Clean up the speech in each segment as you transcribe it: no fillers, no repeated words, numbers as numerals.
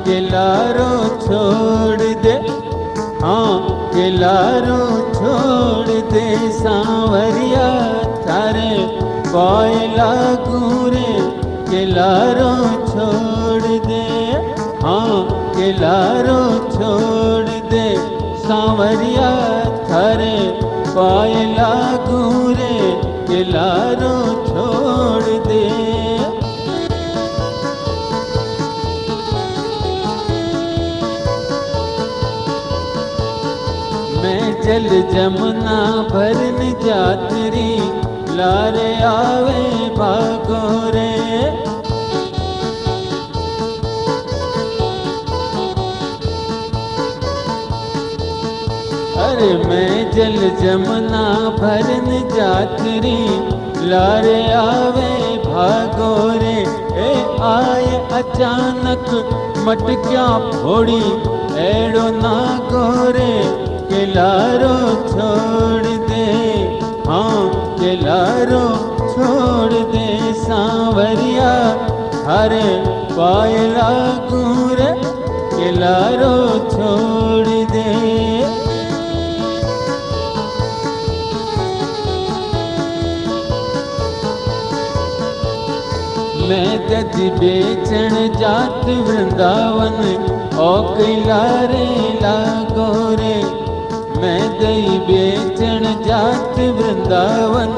के लारो छोड़ दे, हाँ के लारो छोड़ दे सांवरिया थारे पाए लागू रे, के लारो छोड़ दे, हाँ के लारो छोड़ दे सांवरिया थारे पाए लागू रे, के लारो छोड़ दे। मैं जल जमुना भरन जातरी, लारे आवे भागो रे, अरे मैं जल जमुना भरन जातरी, लारे आवे भागो रे, ए आए अचानक मटक्या फोड़ी, एड़ो ना गोरे, के लारो छोड़ दे, हाँ के लारो छोड़ दे सांवरिया थारे पाए लागू रे, के लारो छोड़ दे। मैं गज बेचण जात वृंदावन, ओ कैलारे लागो रे, मैं दही बेचण जात वृंदावन,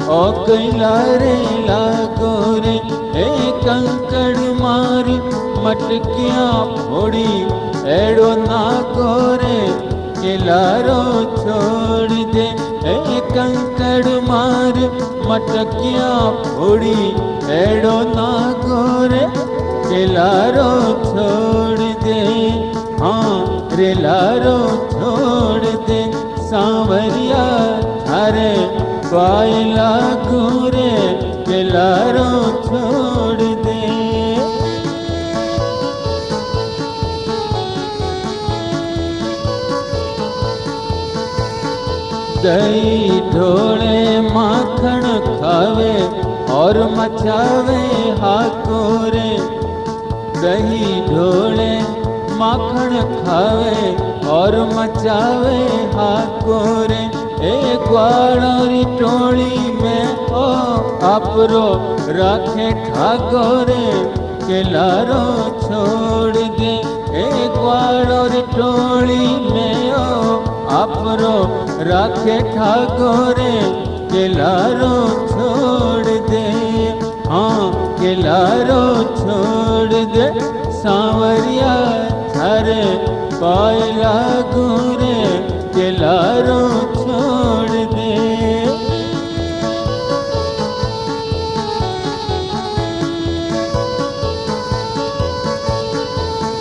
ओ कैलारे लागो रे, ए कंकड़ मार मटकिया फोड़ी, एड़ो ना गोरे, के लारो छोड़ दे, ए कंकड़ मार मटकिया फोड़ी, एड़ो ना गोरे, के लारो छोड़ दे, हाँ रे लारो छोड़ दे सांवरिया थारे पाए लागू रे, के लारो छोड़ दे। दही ढोले माखन खावे और मचावे हाको रे, दही ढोले माखन खावे और मचावे हाको रे, एक ग्वालोरी टोली में ओ आपरो राखे ठाको रे, के लारो छोड़ दे, एक ग्वालोरी टोली में ओ आपरो राखे ठाको रे, के लारो छोड़ दे, हाँ के लारो छोड़ दे सांवरिया थारे पाए लागू रे, के लारो छोड़ दे।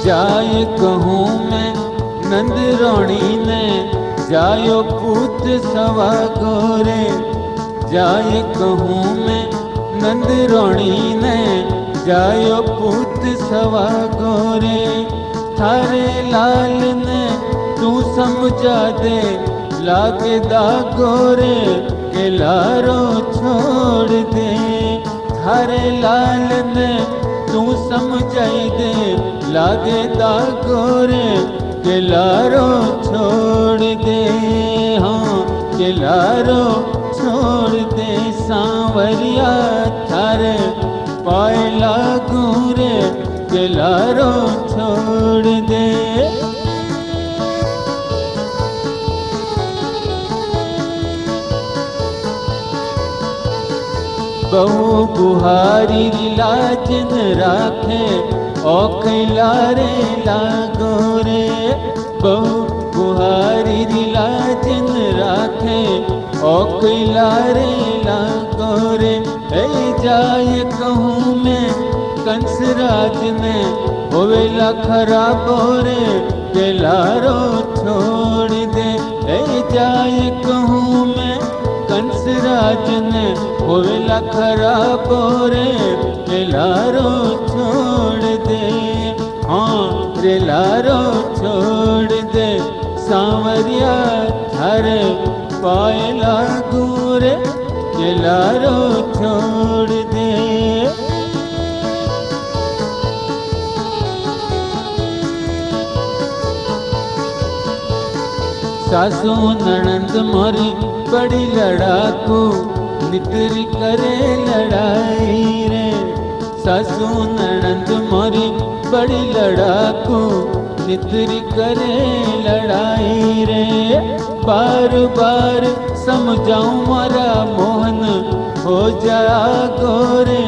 जाय कहूँ मैं नंद रोणी ने, जायो पूत सवा गोरे, जाय कहूँ मैं नंद रोणी ने, जायो पूत सवा गोरे, थारे लाल ने तू समझा दे, लागे दा गोरे, के लारो छोड़ दे, थारे लाल ने तू समझाई दे, लागे दा गोरे, के लारो छोड़ दे, हाँ के लारो छोड़ दे सांवरिया थारे पाए लागू रे, के लारो छोड़ दे। बहु बुहारी लाजन राखे, ओ कैलारे लागो रे, बहु बुहारी लाजन राखे, ओ कैलारे लागो रे, ए जाय कहूँ मैं कंसराज ने, होवेला खराबो रे, के लारो छोड़ दे, ए जाय कहूँ मैं कंसराज ने, होवेला खराबो रे, के लारो छोड़ दे, हाँ रे लारो छोड़ दे सांवरिया थारे पाए लागू रे, के लारो छोड़ दे। सासू ननंद मोरी बड़ी लड़ाकू, नितरी करे लड़ाई रे। सासू ननंद मोरी बड़ी लड़ाकू, नितरी करे लड़ाई रे। बार बार समझाऊं मारा मोहन, हो जा गोरे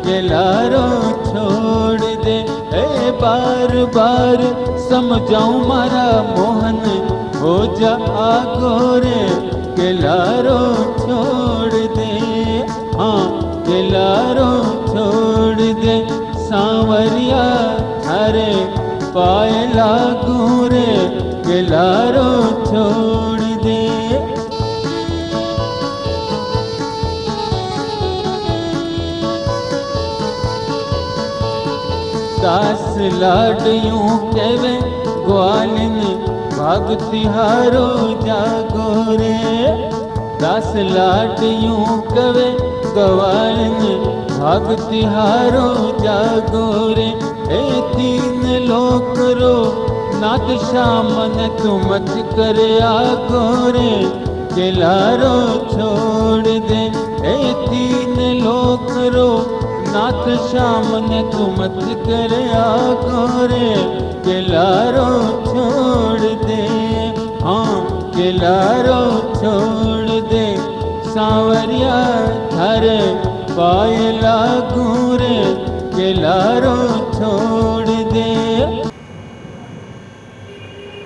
के लारो छोड़ दे। ए बार बार समझाऊं मारा मोहन, हो जा गोरे के लारो छोड़ दे। हाँ के लारो छोड़ दे। सांवरिया थारे पाए लागू रे, के लारो छोड़ दे। दास लाडियों कहवे ग्वालिन, भाग तिहारो जागो रे। दास लाडियों कहवे ग्वालिन, भाग तिहारो जागो रे। ए तीन लोक रो नाथ श्याम ने तू मत कर आगो रे, के लारो छोड़ दे। ए तीन लोक रो नाथ श्याम ने तू मत कर आगो रे, के लारो छोड़ दे। हाँ के लारो छोड़ दे। सांवरिया थारे पाए लागू रे, के लारो